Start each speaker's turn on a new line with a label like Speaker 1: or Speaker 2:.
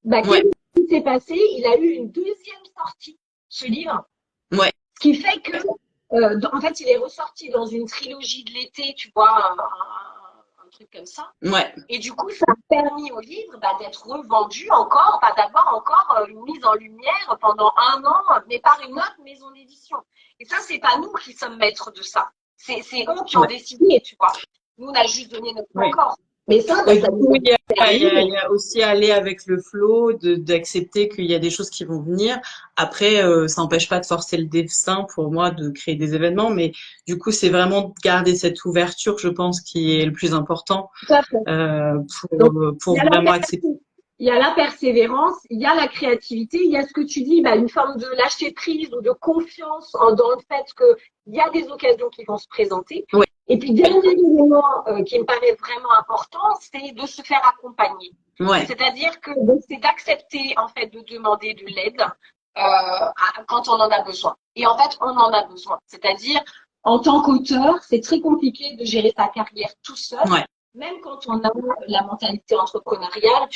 Speaker 1: Bah,
Speaker 2: Ouais,
Speaker 1: qu'est-ce qui s'est passé? Il a eu une deuxième sortie, ce livre,
Speaker 2: ouais,
Speaker 1: ce qui fait que, en fait, il est ressorti dans une trilogie de l'été, tu vois, un truc comme ça.
Speaker 2: ouais,
Speaker 1: Et du coup, ça a permis au livre bah, d'être revendu encore, bah, d'avoir encore une mise en lumière pendant 1 an, mais par une autre maison d'édition. Et ça, c'est pas nous qui sommes maîtres de ça. C'est eux qui ont
Speaker 2: ouais,
Speaker 1: décidé, tu vois. Nous, on a juste donné notre
Speaker 2: ouais.
Speaker 1: accord. Mais ça, bah,
Speaker 2: Ouais,
Speaker 1: ça
Speaker 2: du
Speaker 1: nous
Speaker 2: coup,
Speaker 1: a
Speaker 2: il
Speaker 1: permis.
Speaker 2: y a aussi aller avec le flow, d'accepter qu'il y a des choses qui vont venir. Après, ça n'empêche pas de forcer le destin pour moi de créer des événements, mais du coup, c'est vraiment de garder cette ouverture, je pense, qui est le plus important
Speaker 1: Tout à fait.
Speaker 2: euh,
Speaker 1: Donc, il
Speaker 2: pour
Speaker 1: y a la
Speaker 2: vraiment accepter.
Speaker 1: il y a la persévérance, il y a la créativité, il y a ce que tu dis, bah, une forme de lâcher prise ou de confiance dans le fait qu'il y a des occasions qui vont se présenter.
Speaker 2: Ouais,
Speaker 1: Et puis, dernier élément qui me paraît vraiment important, c'est de se faire accompagner.
Speaker 2: ouais,
Speaker 1: C'est-à-dire que c'est d'accepter en fait de demander de l'aide quand on en a besoin. Et en fait, on en a besoin. C'est-à-dire, en tant qu'auteur, c'est très compliqué de gérer sa carrière tout seul,
Speaker 2: ouais.
Speaker 1: même quand on a la mentalité entrepreneuriale.